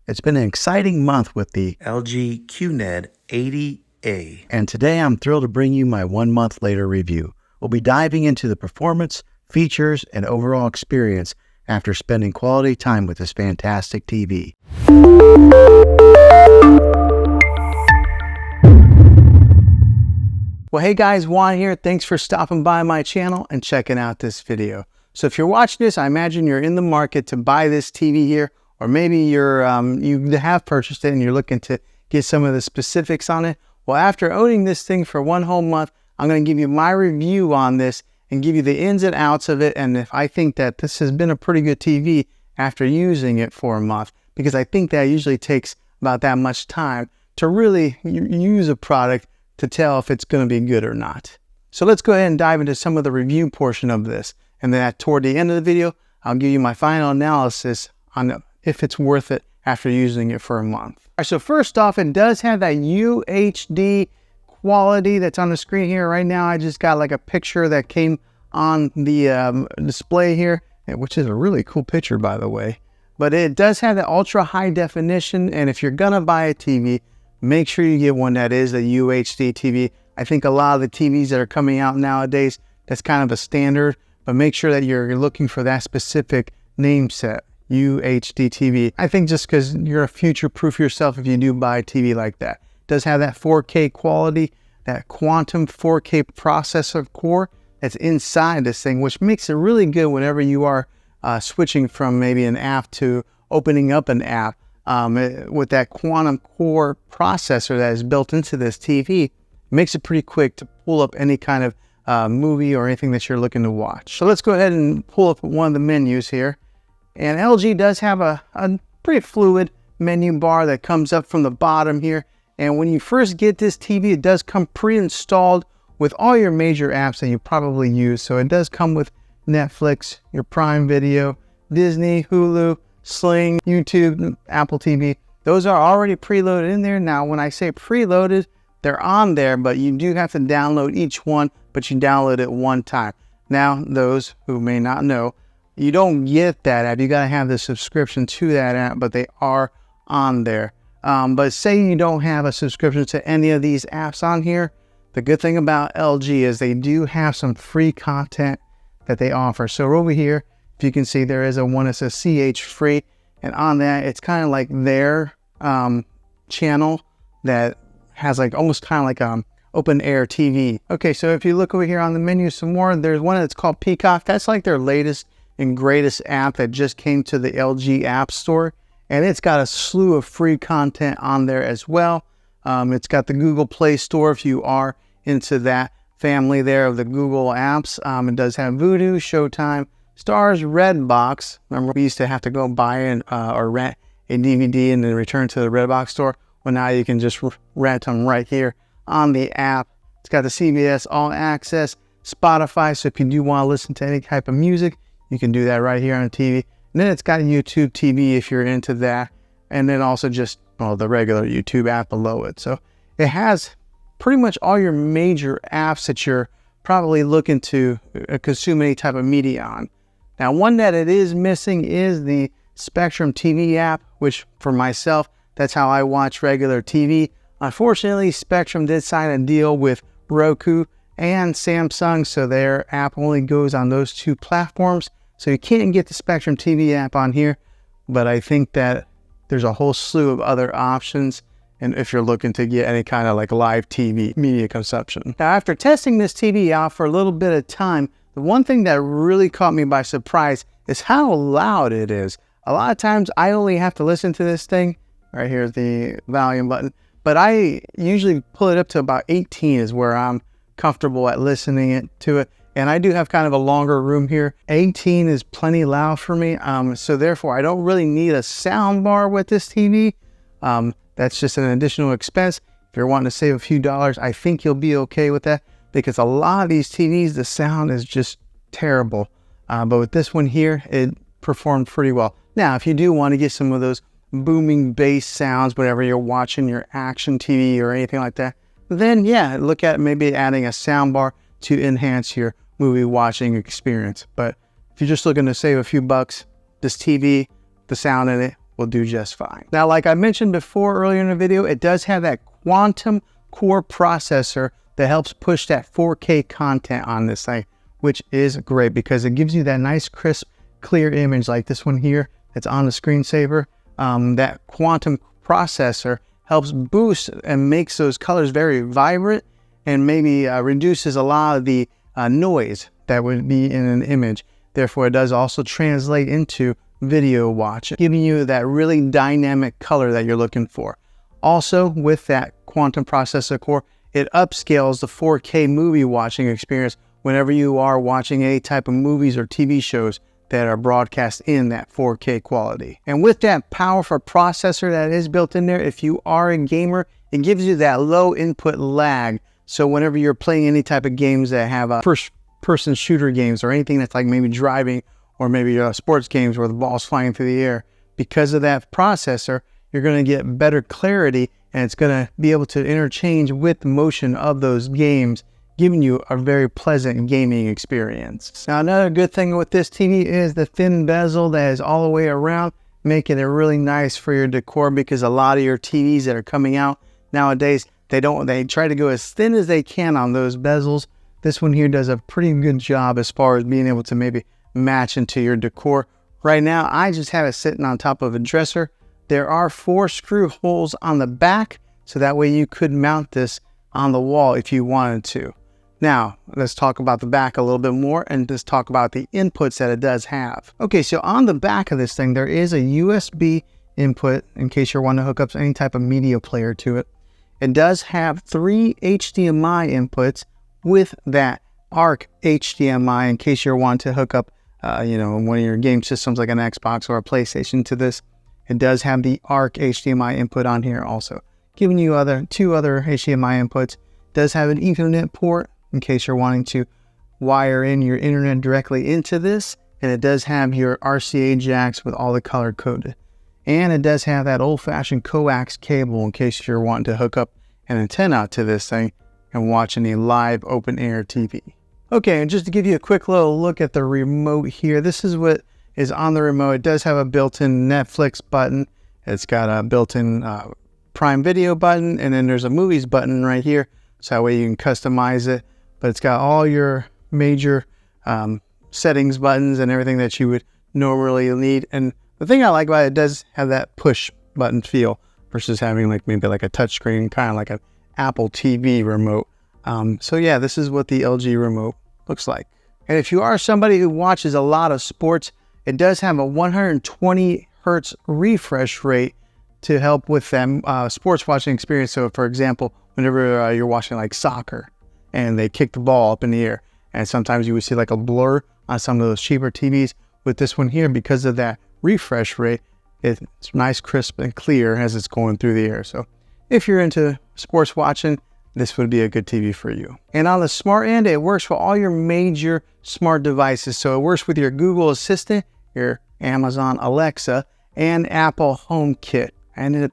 It's been an exciting month with the LG QNED80A. and today I'm thrilled to bring you my 1 month later review. We'll be diving into the performance, features, and overall experience after spending quality time with this fantastic TV. Well, hey guys, Juan here. Thanks for stopping by my channel and checking out this video. So if you're watching this, I imagine you're in the market to buy this TV here, or maybe you're you have purchased it and you're looking to get some of the specifics on it. Well, after owning this thing for 1 whole month, I'm going to give you my review on this and give you the ins and outs of it, and if I think that this has been a pretty good TV after using it for a month, because I think that usually takes about that much time to really use a product to tell if it's going to be good or not. So let's go ahead and dive into some of the review portion of this, and then toward the end of the video, I'll give you my final analysis on if it's worth it after using it for a month. All right, so first off, it does have that UHD quality that's on the screen here. Right now, I just got like a picture that came on the display here, which is a really cool picture, by the way. But it does have the ultra high definition, and if you're gonna buy a TV, make sure you get one that is a UHD TV. I think a lot of the TVs that are coming out nowadays, that's kind of a standard, but make sure that you're looking for that specific name set, UHD TV. I think just because you're a future-proof yourself if you do buy a TV like that. It does have that 4K quality, that quantum 4K processor core that's inside this thing, which makes it really good whenever you are switching from maybe an app to opening up an app. With that quantum core processor that is built into this TV, it makes it pretty quick to pull up any kind of movie or anything that you're looking to watch. So let's go ahead and pull up one of the menus here. And LG does have a pretty fluid menu bar that comes up from the bottom here. And when you first get this TV, it does come pre-installed with all your major apps that you probably use. So it does come with Netflix, your Prime Video, Disney, Hulu, Sling, YouTube, Apple TV. Those are already preloaded in there. Now, when I say preloaded, they're on there, but you do have to download each one, but you download it one time. Now, those who may not know, you don't get that app. You got to have the subscription to that app, but they are on there. But say you don't have a subscription to any of these apps on here, the good thing about LG is they do have some free content that they offer. So over here, if you can see, there is a one that says CH free, and on that, it's kind of like their channel that has like almost kind of like open air TV. Okay, so if you look over here on the menu some more, there's one that's called Peacock. That's like their latest and greatest app that just came to the LG App Store, and it's got a slew of free content on there as well. It's got the Google Play Store if you are into that family there of the Google apps. It does have Vudu, Showtime, Stars, Redbox. Remember, we used to have to go buy or rent a DVD and then return to the Redbox store. Well, now you can just rent them right here on the app. It's got the CBS All Access, Spotify, so if you do want to listen to any type of music, you can do that right here on the TV. And then it's got a YouTube TV if you're into that. And then also just, well, the regular YouTube app below it. So it has pretty much all your major apps that you're probably looking to consume any type of media on. Now, one that it is missing is the Spectrum TV app, which for myself, that's how I watch regular TV. Unfortunately, Spectrum did sign a deal with Roku and Samsung, so their app only goes on those two platforms. So you can't get the Spectrum TV app on here, but I think that there's a whole slew of other options, and if you're looking to get any kind of like live TV media consumption. Now, after testing this TV out for a little bit of time, the one thing that really caught me by surprise is how loud it is. A lot of times I only have to listen to this thing, right here's the volume button, but I usually pull it up to about 18 is where I'm comfortable at listening to it. And I do have kind of a longer room here. 18 is plenty loud for me. So therefore, I don't really need a sound bar with this TV. That's just an additional expense. If you're wanting to save a few dollars, I think you'll be okay with that, because a lot of these TVs, the sound is just terrible. But with this one here, it performed pretty well. Now, if you do want to get some of those booming bass sounds whenever you're watching your action TV or anything like that, then yeah, look at maybe adding a sound bar to enhance your movie watching experience. But if you're just looking to save a few bucks, this TV, the sound in it will do just fine. Now, like I mentioned before earlier in the video, it does have that quantum core processor that helps push that 4K content on this thing, which is great because it gives you that nice, crisp, clear image like this one here that's on the screensaver. That quantum processor helps boost and makes those colors very vibrant and maybe reduces a lot of the noise that would be in an image. Therefore, it does also translate into video watch, giving you that really dynamic color that you're looking for. Also, with that quantum processor core, it upscales the 4K movie watching experience whenever you are watching any type of movies or TV shows that are broadcast in that 4K quality. And with that powerful processor that is built in there, if you are a gamer, it gives you that low input lag. So whenever you're playing any type of games that have first-person shooter games or anything that's like maybe driving or maybe sports games where the ball's flying through the air, because of that processor, you're going to get better clarity and it's going to be able to interchange with the motion of those games, giving you a very pleasant gaming experience. Now, another good thing with this TV is the thin bezel that is all the way around, making it really nice for your decor, because a lot of your TVs that are coming out nowadays, they try to go as thin as they can on those bezels. This one here does a pretty good job as far as being able to maybe match into your decor. Right now, I just have it sitting on top of a dresser. There are 4 screw holes on the back, so that way you could mount this on the wall if you wanted to. Now, let's talk about the back a little bit more and just talk about the inputs that it does have. Okay, so on the back of this thing, there is a USB input in case you're wanting to hook up any type of media player to it. It does have 3 HDMI inputs with that ARC HDMI in case you're wanting to hook up, one of your game systems like an Xbox or a PlayStation to this. It does have the ARC HDMI input on here also, giving you 2 other HDMI inputs. It does have an Ethernet port in case you're wanting to wire in your internet directly into this. And it does have your RCA jacks with all the color coded. And it does have that old-fashioned coax cable in case you're wanting to hook up an antenna to this thing and watch any live open-air TV. Okay, and just to give you a quick little look at the remote here, this is what is on the remote. It does have a built-in Netflix button. It's got a built-in Prime Video button, and then there's a movies button right here, so that way you can customize it. But it's got all your major settings buttons and everything that you would normally need. And the thing I like about it does have that push button feel versus having maybe a touchscreen, kind of like an Apple TV remote. So yeah, this is what the LG remote looks like. And if you are somebody who watches a lot of sports, it does have a 120 hertz refresh rate to help with that sports watching experience. So for example, whenever you're watching like soccer and they kick the ball up in the air, and sometimes you would see like a blur on some of those cheaper TVs. With this one here, because of that refresh rate, it's nice, crisp, and clear as it's going through the air. So if you're into sports watching, this would be a good TV for you. And on the smart end, it works for all your major smart devices. So it works with your Google Assistant, your Amazon Alexa, and Apple HomeKit. I ended up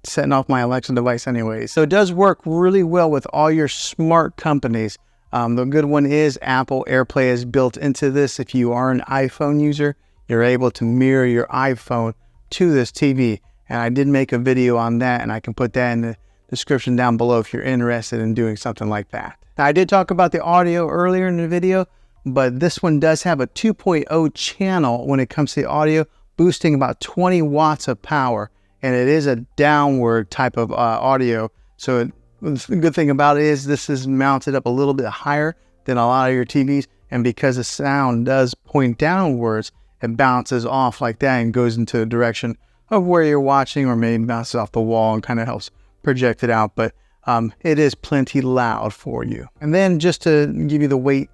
setting off my Alexa device anyway. So it does work really well with all your smart companies. The good one is Apple AirPlay is built into this. If you are an iPhone user, you're able to mirror your iPhone to this TV. And I did make a video on that, and I can put that in the description down below if you're interested in doing something like that. Now, I did talk about the audio earlier in the video, but this one does have a 2.0 channel when it comes to the audio, boosting about 20 watts of power. And it is a downward type of audio. So the good thing about it is this is mounted up a little bit higher than a lot of your TVs. And because the sound does point downwards, it bounces off like that and goes into the direction of where you're watching, or maybe bounces off the wall and kind of helps project it out. But it is plenty loud for you. And then just to give you the weight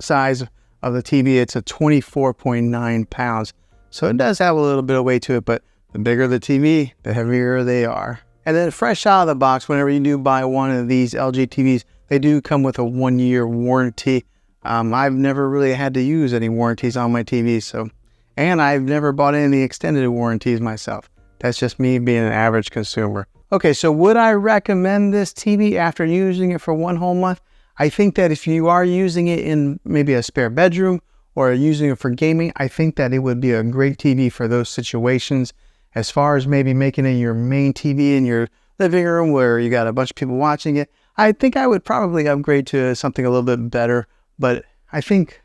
size of the TV, it's a 24.9 pounds. So it does have a little bit of weight to it, but the bigger the TV, the heavier they are. And then fresh out of the box, whenever you do buy one of these LG TVs, they do come with a 1-year warranty. I've never really had to use any warranties on my TV, and I've never bought any extended warranties myself. That's just me being an average consumer. Okay, so would I recommend this TV after using it for 1 whole month? I think that if you are using it in maybe a spare bedroom or using it for gaming, I think that it would be a great TV for those situations. As far as maybe making it your main TV in your living room where you got a bunch of people watching it, I think I would probably upgrade to something a little bit better. But I think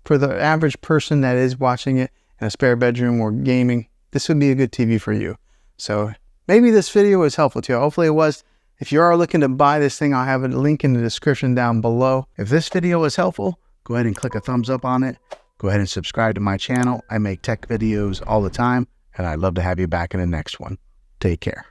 for the average person that is watching it in a spare bedroom or gaming, this would be a good TV for you. So maybe this video was helpful to you. Hopefully it was. If you are looking to buy this thing, I'll have a link in the description down below. If this video was helpful, go ahead and click a thumbs up on it. Go ahead and subscribe to my channel. I make tech videos all the time, and I'd love to have you back in the next one. Take care.